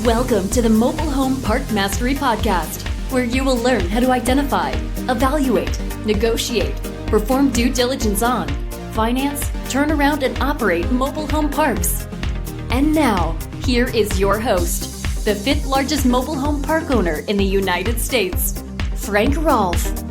Welcome to the Mobile Home Park Mastery Podcast, where you will learn how to identify, evaluate, negotiate, perform due diligence on, finance, turn around, and operate mobile home parks. And now, here is your host, the fifth largest mobile home park owner in the United States, Frank Rolfe.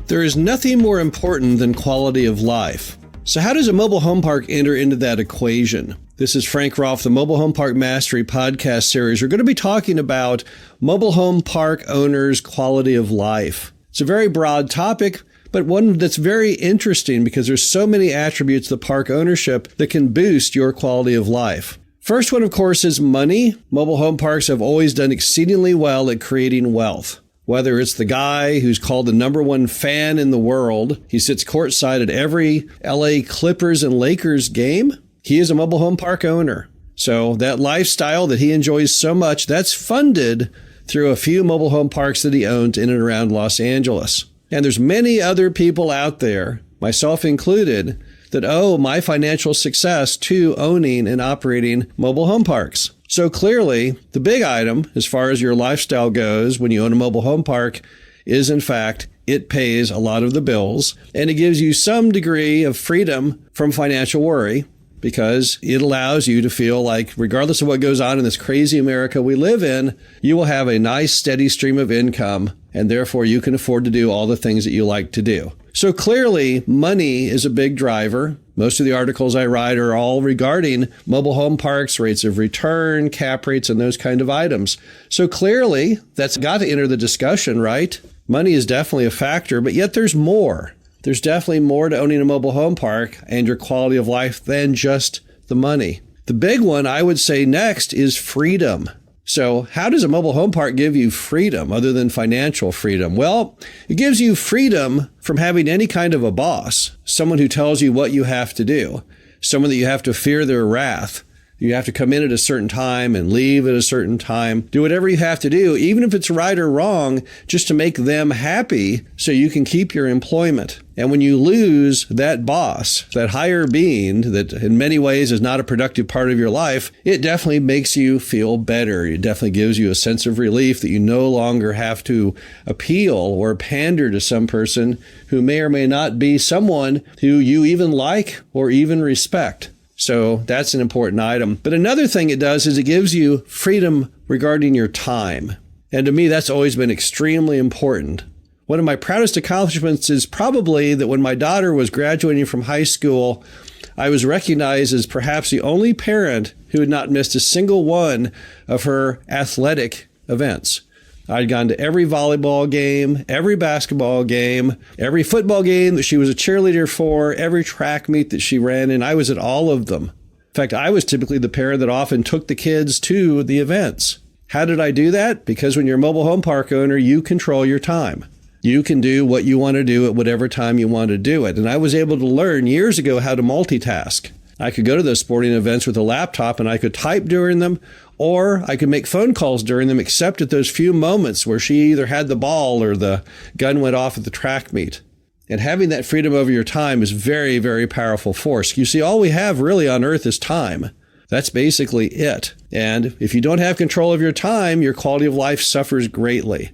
There is nothing more important than quality of life. So how does a mobile home park enter into that equation? This is Frank Rolfe, the Mobile Home Park Mastery podcast series. We're going to be talking about mobile home park owners' quality of life. It's a very broad topic, but one that's very interesting because there's so many attributes of park ownership that can boost your quality of life. First one, of course, is money. Mobile home parks have always done exceedingly well at creating wealth. Whether it's the guy who's called the #1 fan in the world, he sits courtside at every LA Clippers and Lakers game, he is a mobile home park owner. So that lifestyle that he enjoys so much, that's funded through a few mobile home parks that he owns in and around Los Angeles. And there's many other people out there, myself included, that owe my financial success to owning and operating mobile home parks. So clearly, the big item as far as your lifestyle goes when you own a mobile home park is, in fact, it pays a lot of the bills and it gives you some degree of freedom from financial worry because it allows you to feel like regardless of what goes on in this crazy America we live in, you will have a nice steady stream of income and therefore you can afford to do all the things that you like to do. So clearly, money is a big driver. Most of the articles I write are all regarding mobile home parks, rates of return, cap rates, and those kind of items. So clearly, that's got to enter the discussion, right? Money is definitely a factor, but yet there's more. There's definitely more to owning a mobile home park and your quality of life than just the money. The big one I would say next is freedom. So how does a mobile home park give you freedom other than financial freedom? Well, it gives you freedom from having any kind of a boss, someone who tells you what you have to do, someone that you have to fear their wrath. You have to come in at a certain time and leave at a certain time. Do whatever you have to do, even if it's right or wrong, just to make them happy so you can keep your employment. And when you lose that boss, that higher being that in many ways is not a productive part of your life, it definitely makes you feel better. It definitely gives you a sense of relief that you no longer have to appeal or pander to some person who may or may not be someone who you even like or even respect. So that's an important item. But another thing it does is it gives you freedom regarding your time. And to me, that's always been extremely important. One of my proudest accomplishments is probably that when my daughter was graduating from high school, I was recognized as perhaps the only parent who had not missed a single one of her athletic events. I'd gone to every volleyball game, every basketball game, every football game that she was a cheerleader for, every track meet that she ran, and I was at all of them. In fact, I was typically the parent that often took the kids to the events. How did I do that? Because when you're a mobile home park owner, you control your time. You can do what you want to do at whatever time you want to do it. And I was able to learn years ago how to multitask. I could go to those sporting events with a laptop and I could type during them, or I could make phone calls during them, except at those few moments where she either had the ball or the gun went off at the track meet. And having that freedom over your time is very, very powerful force. You see, all we have really on earth is time. That's basically it. And if you don't have control of your time, your quality of life suffers greatly.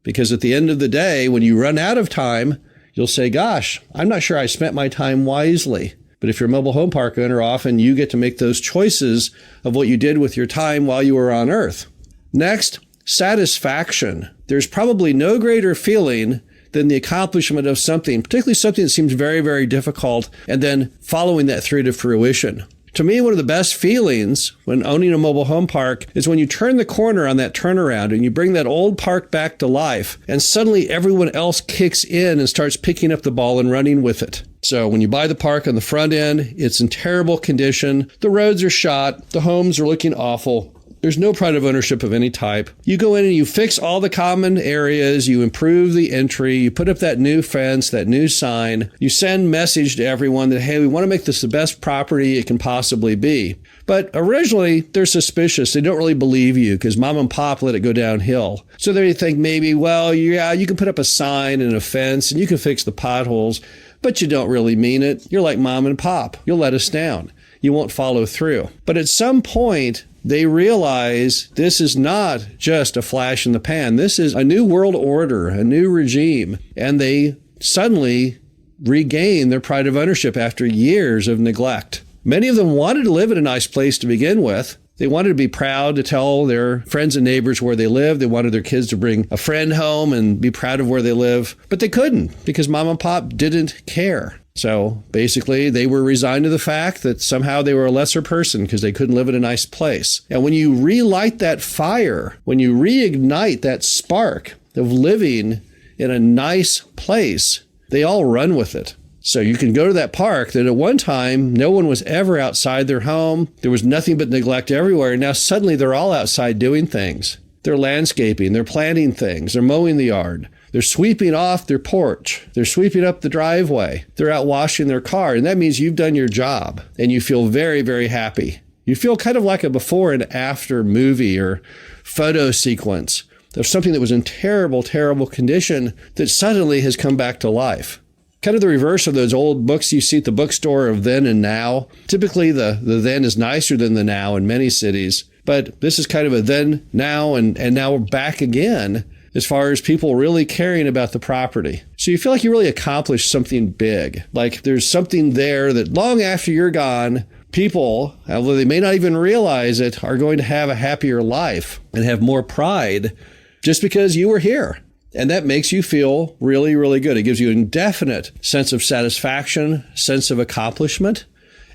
Because at the end of the day, when you run out of time, you'll say, gosh, I'm not sure I spent my time wisely. But if you're a mobile home park owner, often you get to make those choices of what you did with your time while you were on Earth. Next, satisfaction. There's probably no greater feeling than the accomplishment of something, particularly something that seems very, very difficult, and then following that through to fruition. To me, one of the best feelings when owning a mobile home park is when you turn the corner on that turnaround and you bring that old park back to life, and suddenly everyone else kicks in and starts picking up the ball and running with it. So when you buy the park on the front end, it's in terrible condition. The roads are shot. The homes are looking awful. There's no pride of ownership of any type. You go in and you fix all the common areas, you improve the entry, you put up that new fence, that new sign, you send message to everyone that, hey, we want to make this the best property it can possibly be. But originally, they're suspicious. They don't really believe you because mom and pop let it go downhill. So they think maybe, well, yeah, you can put up a sign and a fence and you can fix the potholes, but you don't really mean it. You're like mom and pop. You'll let us down. You won't follow through. But at some point, they realize this is not just a flash in the pan. This is a new world order, a new regime. And they suddenly regain their pride of ownership after years of neglect. Many of them wanted to live in a nice place to begin with. They wanted to be proud to tell their friends and neighbors where they live. They wanted their kids to bring a friend home and be proud of where they live. But they couldn't because mom and pop didn't care. So basically, they were resigned to the fact that somehow they were a lesser person because they couldn't live in a nice place. And when you relight that fire, when you reignite that spark of living in a nice place, they all run with it. So you can go to that park that at one time, no one was ever outside their home. There was nothing but neglect everywhere. And now suddenly they're all outside doing things. They're landscaping, they're planting things, they're mowing the yard. They're sweeping off their porch. They're sweeping up the driveway. They're out washing their car. And that means you've done your job and you feel very, very happy. You feel kind of like a before and after movie or photo sequence of something that was in terrible, terrible condition that suddenly has come back to life. Kind of the reverse of those old books you see at the bookstore of then and now. Typically, the then is nicer than the now in many cities. But this is kind of a then, now, and now we're back again as far as people really caring about the property. So you feel like you really accomplished something big. Like there's something there that long after you're gone, people, although they may not even realize it, are going to have a happier life and have more pride just because you were here. And that makes you feel really, really good. It gives you an indefinite sense of satisfaction, sense of accomplishment.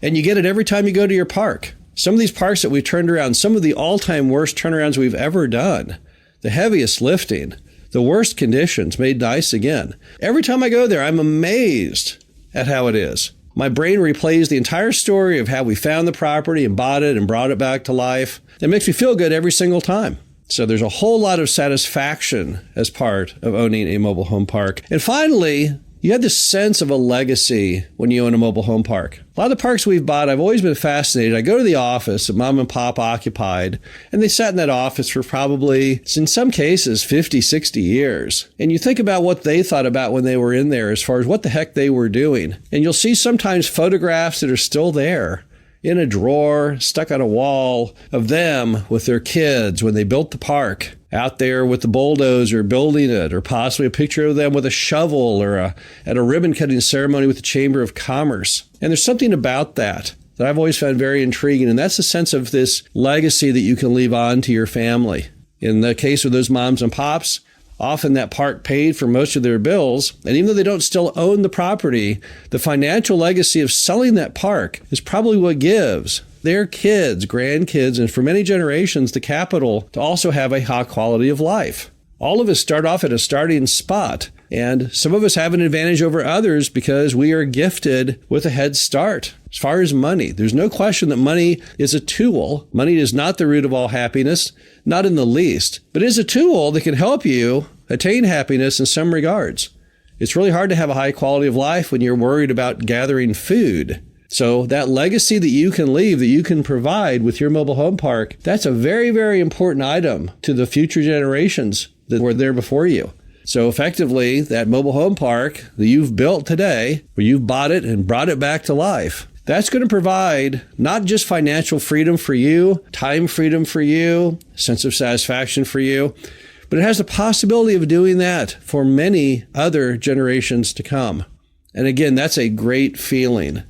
And you get it every time you go to your park. Some of these parks that we've turned around, some of the all-time worst turnarounds we've ever done, the heaviest lifting, the worst conditions made nice again. Every time I go there, I'm amazed at how it is. My brain replays the entire story of how we found the property and bought it and brought it back to life. It makes me feel good every single time. So there's a whole lot of satisfaction as part of owning a mobile home park. And finally, you have this sense of a legacy when you own a mobile home park. A lot of the parks we've bought, I've always been fascinated. I go to the office that mom and pop occupied, and they sat in that office for probably, in some cases, 50, 60 years. And you think about what they thought about when they were in there as far as what the heck they were doing. And you'll see sometimes photographs that are still there in a drawer, stuck on a wall, of them with their kids when they built the park, out there with the bulldozer building it, or possibly a picture of them with a shovel or at a ribbon cutting ceremony with the Chamber of Commerce. And there's something about that I've always found very intriguing, and that's the sense of this legacy that you can leave on to your family. In the case of those moms and pops, often that park paid for most of their bills, and even though they don't still own the property, the financial legacy of selling that park is probably what gives their kids, grandkids, and for many generations, the capital to also have a high quality of life. All of us start off at a starting spot, and some of us have an advantage over others because we are gifted with a head start. As far as money, there's no question that money is a tool. Money is not the root of all happiness, not in the least, but it is a tool that can help you attain happiness in some regards. It's really hard to have a high quality of life when you're worried about gathering food. So that legacy that you can leave, that you can provide with your mobile home park, that's a very, very important item to the future generations that were there before you. So effectively, that mobile home park that you've built today, where you've bought it and brought it back to life, that's going to provide not just financial freedom for you, time freedom for you, sense of satisfaction for you, but it has the possibility of doing that for many other generations to come. And again, that's a great feeling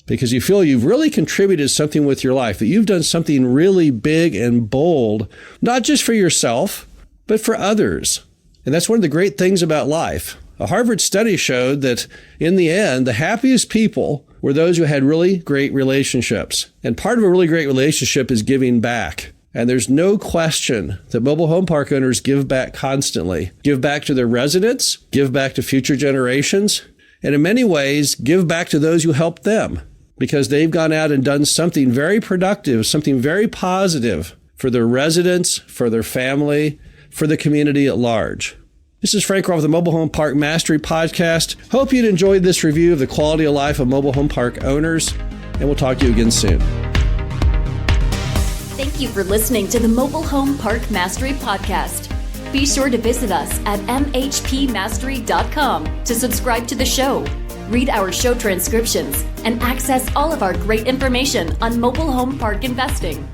because you feel you've really contributed something with your life, that you've done something really big and bold, not just for yourself, but for others. And that's one of the great things about life. A Harvard study showed that in the end, the happiest people were those who had really great relationships. And part of a really great relationship is giving back. And there's no question that mobile home park owners give back constantly. Give back to their residents, give back to future generations, and in many ways, give back to those who helped them because they've gone out and done something very productive, something very positive for their residents, for their family, for the community at large. This is Frank Rolfe of the Mobile Home Park Mastery Podcast. Hope you'd enjoyed this review of the quality of life of mobile home park owners, and we'll talk to you again soon. Thank you for listening to the Mobile Home Park Mastery Podcast. Be sure to visit us at mhpmastery.com to subscribe to the show, read our show transcriptions, and access all of our great information on mobile home park investing.